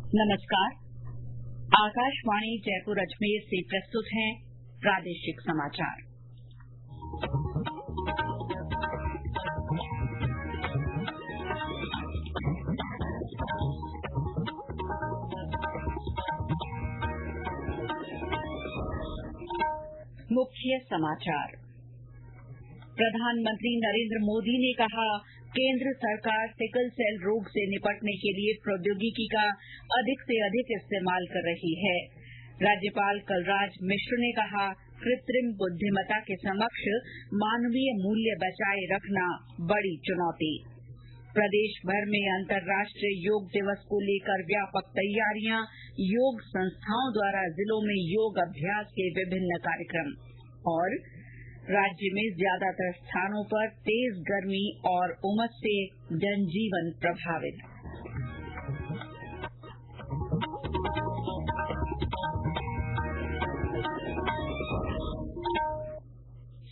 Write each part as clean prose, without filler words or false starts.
नमस्कार। आकाशवाणी जयपुर अजमेर से प्रस्तुत हैं प्रादेशिक समाचार। मुख्य समाचार। प्रधानमंत्री नरेंद्र मोदी ने कहा, केंद्र सरकार सिकल सेल रोग से निपटने के लिए प्रौद्योगिकी का अधिक से अधिक इस्तेमाल कर रही है। राज्यपाल कलराज मिश्र ने कहा, कृत्रिम बुद्धिमत्ता के समक्ष मानवीय मूल्य बचाए रखना बड़ी चुनौती। प्रदेश भर में अंतर्राष्ट्रीय योग दिवस को लेकर व्यापक तैयारियां, योग संस्थाओं द्वारा जिलों में योग अभ्यास के विभिन्न कार्यक्रम। और राज्य में ज्यादातर स्थानों पर तेज गर्मी और उमस से जनजीवन प्रभावित।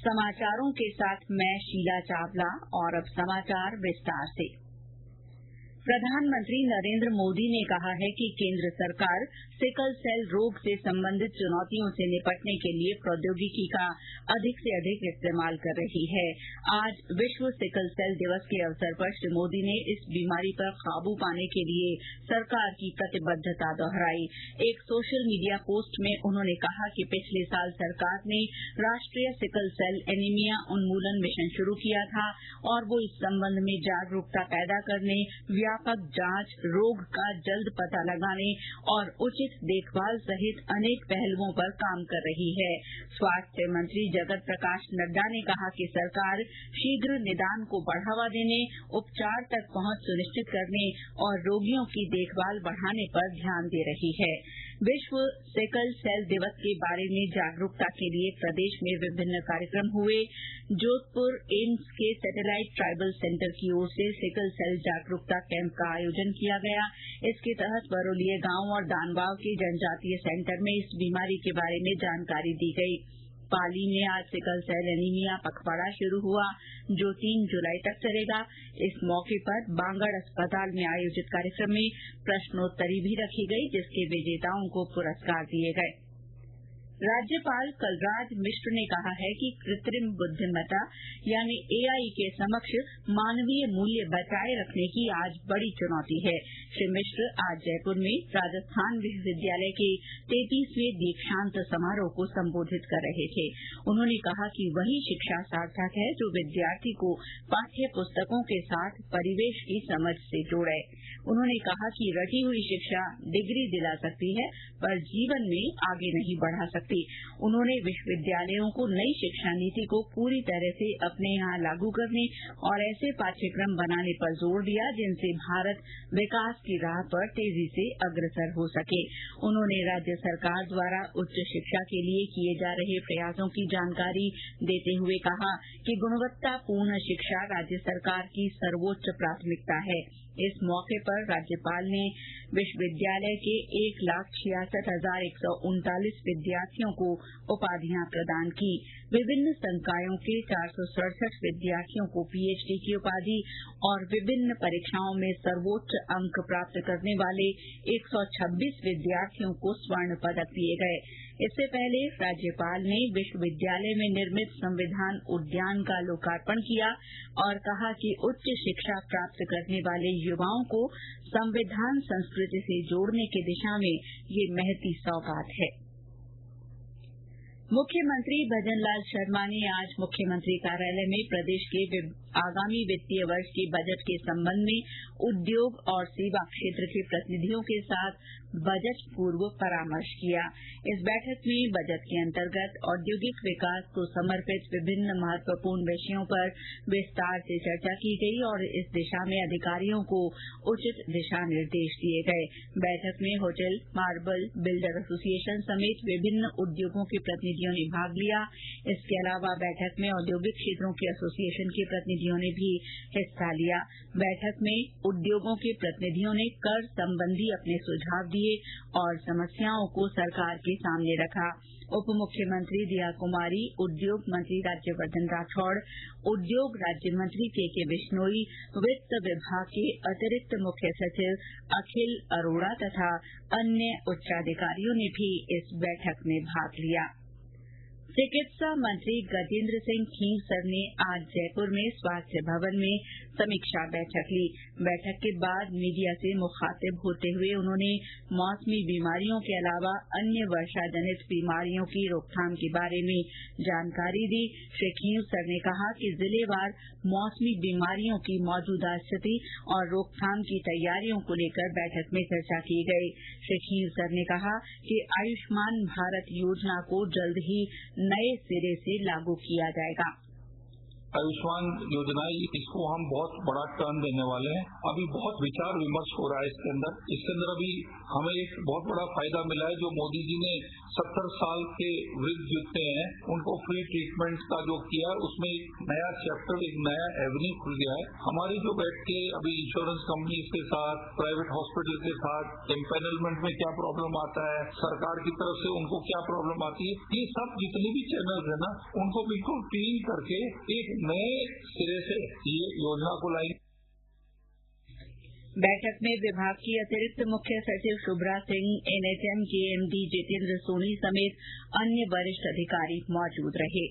समाचारों के साथ मैं शीला चावला और अब समाचार विस्तार से। प्रधानमंत्री नरेंद्र मोदी ने कहा है कि केंद्र सरकार सिकल सेल रोग से संबंधित चुनौतियों से निपटने के लिए प्रौद्योगिकी का अधिक से अधिक इस्तेमाल कर रही है। आज विश्व सिकल सेल दिवस के अवसर पर श्री मोदी ने इस बीमारी पर काबू पाने के लिए सरकार की प्रतिबद्धता दोहराई। एक सोशल मीडिया पोस्ट में उन्होंने कहा कि पिछले साल सरकार ने राष्ट्रीय सिकल सेल एनीमिया उन्मूलन मिशन शुरू किया था और वो इस संबंध में जागरूकता पैदा करने, व्यापक जांच, रोग का जल्द पता लगाने और उचित देखभाल सहित अनेक पहलुओं पर काम कर रही है। स्वास्थ्य मंत्री जगत प्रकाश नड्डा ने कहा कि सरकार शीघ्र निदान को बढ़ावा देने, उपचार तक पहुंच सुनिश्चित करने और रोगियों की देखभाल बढ़ाने पर ध्यान दे रही है। विश्व सिकल सेल दिवस के बारे में जागरूकता के लिए प्रदेश में विभिन्न कार्यक्रम हुए। जोधपुर एम्स के सैटेलाइट ट्राइबल सेंटर की ओर से सिकल सेल जागरूकता कैंप का आयोजन किया गया। इसके तहत बरोलिया गांव और दानबाव के जनजातीय सेंटर में इस बीमारी के बारे में जानकारी दी गई। पाली में आज सिकल सेल एनीमिया पखवाड़ा शुरू हुआ, जो 3 जुलाई तक चलेगा। इस मौके पर बांगड़ अस्पताल में आयोजित कार्यक्रम में प्रश्नोत्तरी भी रखी गई, जिसके विजेताओं को पुरस्कार दिए गए। राज्यपाल कलराज मिश्र ने कहा है कि कृत्रिम बुद्धिमत्ता यानी एआई के समक्ष मानवीय मूल्य बचाए रखने की आज बड़ी चुनौती है। श्री मिश्र आज जयपुर में राजस्थान विश्वविद्यालय के 33वें दीक्षांत समारोह को संबोधित कर रहे थे। उन्होंने कहा कि वही शिक्षा सार्थक है जो विद्यार्थी को पाठ्य पुस्तकों के साथ परिवेश की समझ से जोड़े। उन्होंने कहा कि रटी हुई शिक्षा डिग्री दिला सकती है, पर जीवन में आगे नहीं बढ़ा सकती। उन्होंने विश्वविद्यालयों को नई शिक्षा नीति को पूरी तरह से अपने यहाँ लागू करने और ऐसे पाठ्यक्रम बनाने पर जोर दिया जिनसे भारत विकास की राह पर तेजी से अग्रसर हो सके। उन्होंने राज्य सरकार द्वारा उच्च शिक्षा के लिए किए जा रहे प्रयासों की जानकारी देते हुए कहा कि गुणवत्तापूर्ण शिक्षा राज्य सरकार की सर्वोच्च प्राथमिकता है। इस मौके पर राज्यपाल ने विश्वविद्यालय के 1,66,139 विद्यार्थियों को उपाधियां प्रदान की। विभिन्न संकायों के 467 विद्यार्थियों को पीएचडी की उपाधि और विभिन्न परीक्षाओं में सर्वोच्च अंक प्राप्त करने वाले 126 विद्यार्थियों को स्वर्ण पदक दिए गए। इससे पहले राज्यपाल ने विश्वविद्यालय में निर्मित संविधान उद्यान का लोकार्पण किया और कहा कि उच्च शिक्षा प्राप्त करने वाले युवाओं को संविधान संस्कृति से जोड़ने की दिशा में ये महती सौगात है। मुख्यमंत्री भजनलाल शर्मा ने आज मुख्यमंत्री कार्यालय में प्रदेश के आगामी वित्तीय वर्ष के बजट के संबंध में उद्योग और सेवा क्षेत्र के प्रतिनिधियों के साथ बजट पूर्व परामर्श किया। इस बैठक में बजट के अंतर्गत औद्योगिक विकास को समर्पित विभिन्न महत्वपूर्ण विषयों पर विस्तार से चर्चा की गई और इस दिशा में अधिकारियों को उचित दिशा निर्देश दिए गए। बैठक में होटल, मार्बल, बिल्डर एसोसिएशन समेत विभिन्न उद्योगों के प्रतिनिधियों ने भाग लिया। इसके अलावा बैठक में औद्योगिक क्षेत्रों के एसोसिएशन के प्रतिनिधियों ने भी हिस्सा लिया। बैठक में उद्योगों के प्रतिनिधियों ने कर संबंधी अपने सुझाव दिए और समस्याओं को सरकार के सामने रखा। उप मुख्यमंत्री दिया कुमारी, उद्योग मंत्री राज्यवर्धन राठौड़, उद्योग राज्य मंत्री के बिश्नोई, वित्त विभाग के अतिरिक्त मुख्य सचिव अखिल अरोड़ा तथा अन्य उच्चाधिकारियों ने भी इस बैठक में भाग लिया। चिकित्सा मंत्री गजेंद्र सिंह खींवसर ने आज जयपुर में स्वास्थ्य भवन में समीक्षा बैठक ली। बैठक के बाद मीडिया से मुखातिब होते हुए उन्होंने मौसमी बीमारियों के अलावा अन्य वर्षा जनित बीमारियों की रोकथाम के बारे में जानकारी दी। श्री खींवसर ने कहा कि जिलेवार मौसमी बीमारियों की मौजूदा स्थिति और रोकथाम की तैयारियों को लेकर बैठक में चर्चा की गई। श्री खींवसर ने कहा कि आयुष्मान भारत योजना को जल्द ही नए सिरे से लागू किया जाएगा। आयुष्मान योजना इसको हम बहुत बड़ा टर्न देने वाले हैं। अभी बहुत विचार विमर्श हो रहा है इसके अंदर अभी हमें एक बहुत बड़ा फायदा मिला है जो मोदी जी ने 70 साल के वृद्ध जितने हैं उनको फ्री ट्रीटमेंट का जो किया उसमें एक नया चैप्टर, एक नया एवेन्यू खुल गया है। हमारी जो बैठ के अभी इंश्योरेंस कंपनीज के साथ, प्राइवेट हॉस्पिटल के साथ एम्पैनलमेंट में क्या प्रॉब्लम आता है, सरकार की तरफ से उनको क्या प्रॉब्लम आती है, ये सब जितने भी चैनल्स है ना उनको बिल्कुल क्लीन करके एक नए सिरे से ये योजना को लाएंगे। बैठक में विभाग की अतिरिक्त मुख्य सचिव शुभ्रा सिंह, एनएचएम के एमडी जितेंद्र सोनी समेत अन्य वरिष्ठ अधिकारी मौजूद रहे।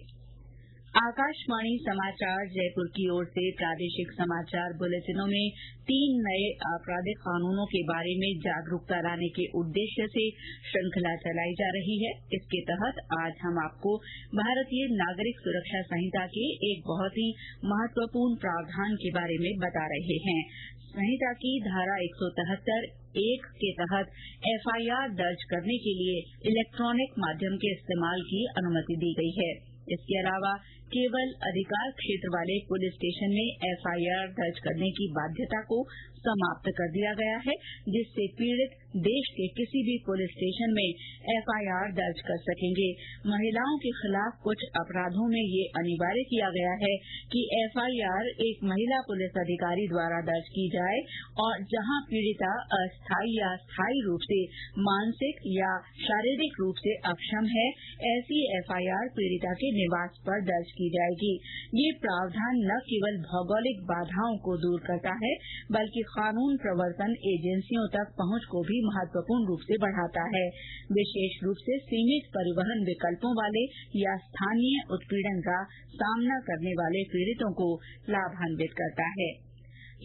आकाशवाणी समाचार जयपुर की ओर से प्रादेशिक समाचार बुलेटिनों में 3 नए आपराधिक कानूनों के बारे में जागरूकता लाने के उद्देश्य से श्रृंखला चलाई जा रही है। इसके तहत आज हम आपको भारतीय नागरिक सुरक्षा संहिता के एक बहुत ही महत्वपूर्ण प्रावधान के बारे में बता रहे हैं। संहिता की धारा 173(1) के तहत एफआईआर दर्ज करने के लिए इलेक्ट्रॉनिक माध्यम के इस्तेमाल की अनुमति दी गई है। इसके अलावा केवल अधिकार क्षेत्र वाले पुलिस स्टेशन में एफआईआर दर्ज करने की बाध्यता को समाप्त कर दिया गया है, जिससे पीड़ित देश के किसी भी पुलिस स्टेशन में एफआईआर दर्ज कर सकेंगे। महिलाओं के खिलाफ कुछ अपराधों में ये अनिवार्य किया गया है कि एफआईआर एक महिला पुलिस अधिकारी द्वारा दर्ज की जाए और जहां पीड़िता अस्थायी या स्थायी रूप से मानसिक या शारीरिक रूप से अक्षम है, ऐसी एफआईआर पीड़िता के निवास पर दर्ज की जाएगी। ये प्रावधान न केवल भौगोलिक बाधाओं को दूर करता है, बल्कि कानून प्रवर्तन एजेंसियों तक पहुंच को भी महत्वपूर्ण रूप से बढ़ाता है। विशेष रूप से सीमित परिवहन विकल्पों वाले या स्थानीय उत्पीड़न का सामना करने वाले पीड़ितों को लाभान्वित करता है।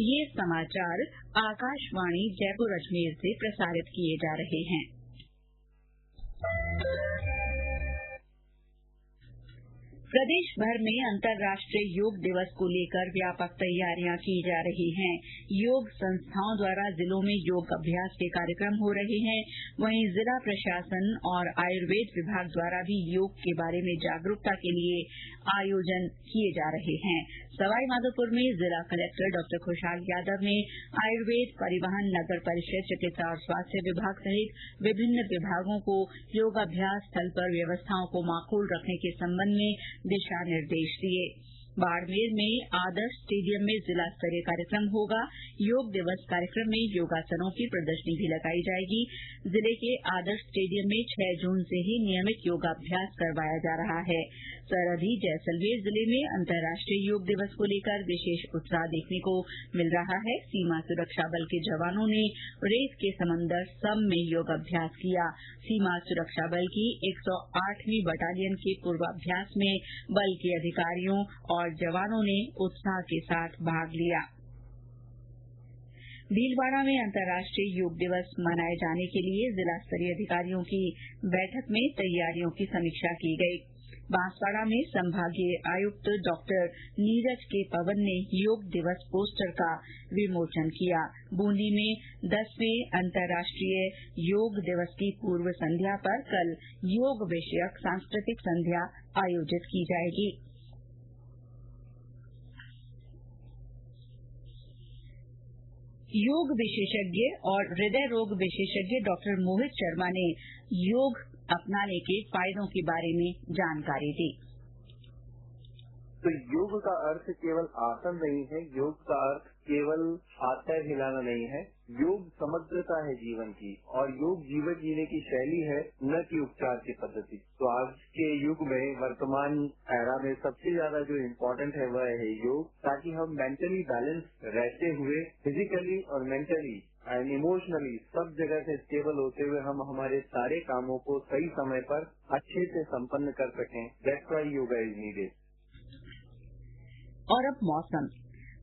ये समाचार आकाशवाणी जयपुर अजमेर से प्रसारित किए जा रहे हैं। प्रदेश भर में अंतर्राष्ट्रीय योग दिवस को लेकर व्यापक तैयारियां की जा रही हैं। योग संस्थाओं द्वारा जिलों में योग अभ्यास के कार्यक्रम हो रहे हैं। वहीं जिला प्रशासन और आयुर्वेद विभाग द्वारा भी योग के बारे में जागरूकता के लिए आयोजन किए जा रहे हैं। सवाईमाधोपुर में जिला कलेक्टर डॉ खुशहाल यादव ने आयुर्वेद, परिवहन, नगर परिषद, चिकित्सा और स्वास्थ्य विभाग सहित विभिन्न विभागों को योगाभ्यास स्थल पर व्यवस्थाओं को माकूल रखने के संबंध में दिशा निर्देश दिए। बाड़मेर में आदर्श स्टेडियम में जिला स्तरीय कार्यक्रम होगा। योग दिवस कार्यक्रम में योगासनों की प्रदर्शनी भी लगाई जाएगी। जिले के आदर्श स्टेडियम में 6 जून से ही नियमित योगाभ्यास करवाया जा रहा है। सरहदी जैसलमेर जिले में अंतर्राष्ट्रीय योग दिवस को लेकर विशेष उत्साह देखने को मिल रहा है। सीमा सुरक्षा बल के जवानों ने रेत के समंदर सम में योगाभ्यास किया। सीमा सुरक्षा बल की 108वीं बटालियन के पूर्वाभ्यास में बल के अधिकारियों और जवानों ने उत्साह के साथ भाग लिया। भीलवाड़ा में अंतर्राष्ट्रीय योग दिवस मनाए जाने के लिए जिला स्तरीय अधिकारियों की बैठक में तैयारियों की समीक्षा की गई। बांसवाड़ा में संभागीय आयुक्त डॉक्टर नीरज के पवन ने योग दिवस पोस्टर का विमोचन किया। बूंदी में 10वें अंतर्राष्ट्रीय योग दिवस की पूर्व संध्या पर कल योग विषयक सांस्कृतिक संध्या आयोजित की जाएगी। योग विशेषज्ञ और हृदय रोग विशेषज्ञ डॉक्टर मोहित शर्मा ने योग अपनाने के फायदों के बारे में जानकारी दी। तो योग का अर्थ केवल आसन नहीं है, योग का अर्थ केवल हाथ पैर हिलाना नहीं है, योग समग्रता है जीवन की, और योग जीवन जीने की शैली है, न कि उपचार की पद्धति। तो आज के युग में, वर्तमान एरा में सबसे ज्यादा जो इम्पोर्टेंट है वह है योग, ताकि हम मेंटली बैलेंस रहते हुए फिजिकली और मेंटली एंड इमोशनली सब जगह से स्टेबल होते हुए हम हमारे सारे कामों को सही समय पर अच्छे से संपन्न कर सकें। That's why yoga is needed. और अब मौसम।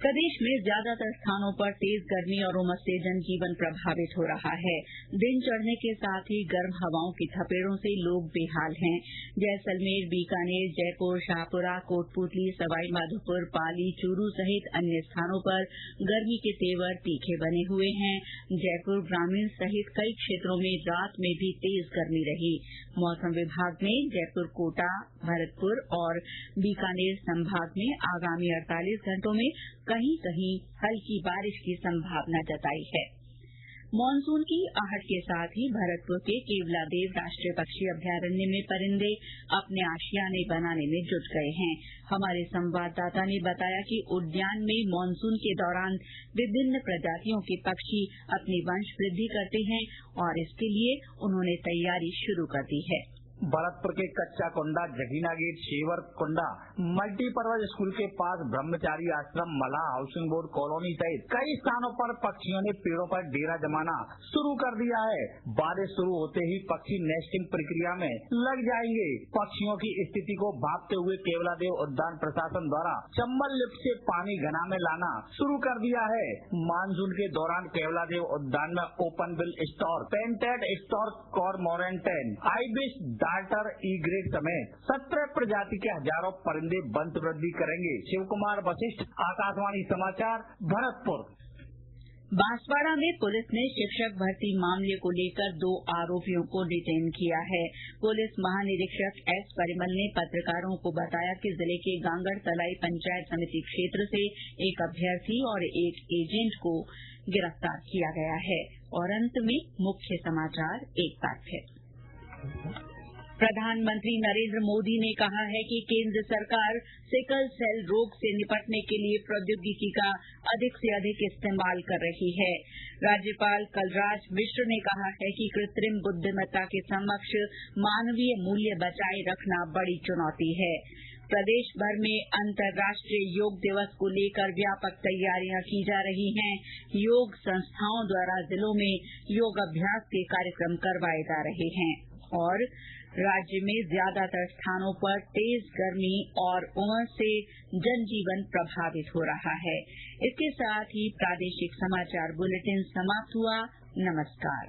प्रदेश में ज्यादातर स्थानों पर तेज गर्मी और उमस से जनजीवन प्रभावित हो रहा है। दिन चढ़ने के साथ ही गर्म हवाओं की थपेड़ों से लोग बेहाल हैं। जैसलमेर, बीकानेर, जयपुर, शाहपुरा, कोटपूतली, सवाईमाधोपुर, पाली, चूरू सहित अन्य स्थानों पर गर्मी के तेवर तीखे बने हुए हैं। जयपुर ग्रामीण सहित कई क्षेत्रों में रात में भी तेज गर्मी रही। मौसम विभाग ने जयपुर, कोटा, भरतपुर और बीकानेर संभाग में आगामी 48 घंटों में कहीं कहीं हल्की बारिश की संभावना जताई है। मानसून की आहट के साथ ही भरतपुर के केवलादेव राष्ट्रीय पक्षी अभ्यारण्य में परिंदे अपने आशियाने बनाने में जुट गए हैं। हमारे संवाददाता ने बताया कि उद्यान में मानसून के दौरान विभिन्न प्रजातियों के पक्षी अपनी वंश वृद्धि करते हैं और इसके लिए उन्होंने तैयारी शुरू कर दी है। भरतपुर के कच्चा कोंडा, जगीना गेट, शेवर कोंडा, मल्टीपर्पज स्कूल के पास ब्रह्मचारी आश्रम, मल्लाह हाउसिंग बोर्ड कॉलोनी सहित कई स्थानों पर पक्षियों ने पेड़ों पर डेरा जमाना शुरू कर दिया है। बारिश शुरू होते ही पक्षी नेस्टिंग प्रक्रिया में लग जाएंगे। पक्षियों की स्थिति को भांपते हुए केवलादेव उद्यान प्रशासन द्वारा चंबल लिफ्ट से पानी घना में लाना शुरू कर दिया है। मानसून के दौरान केवलादेव उद्यान में open bill stork, painted stork, cormorant, ibis, darter, egret समेत 17 प्रजाति के हजारों परिंदे वंश वृद्धि करेंगे। शिव कुमार वशिष्ठ, आकाशवाणी समाचार, भरतपुर। बांसवाड़ा में पुलिस ने शिक्षक भर्ती मामले को लेकर 2 आरोपियों को डिटेन किया है। पुलिस महानिरीक्षक एस परिमल ने पत्रकारों को बताया कि जिले के गांगड़ तलाई पंचायत समिति क्षेत्र से एक अभ्यर्थी और एक एजेंट को गिरफ्तार किया गया है। और अंत में मुख्य समाचार एक बार फिर। प्रधानमंत्री नरेंद्र मोदी ने कहा है कि केंद्र सरकार सिकल सेल रोग से निपटने के लिए प्रौद्योगिकी का अधिक से अधिक इस्तेमाल कर रही है। राज्यपाल कलराज मिश्र ने कहा है कि कृत्रिम बुद्धिमत्ता के समक्ष मानवीय मूल्य बचाए रखना बड़ी चुनौती है। प्रदेश भर में अंतर्राष्ट्रीय योग दिवस को लेकर व्यापक तैयारियां की जा रही हैं। योग संस्थाओं द्वारा जिलों में योग अभ्यास के कार्यक्रम करवाए जा रहे हैं। और राज्य में ज्यादातर स्थानों पर तेज गर्मी और उमस से जनजीवन प्रभावित हो रहा है। इसके साथ ही प्रादेशिक समाचार बुलेटिन समाप्त हुआ। नमस्कार।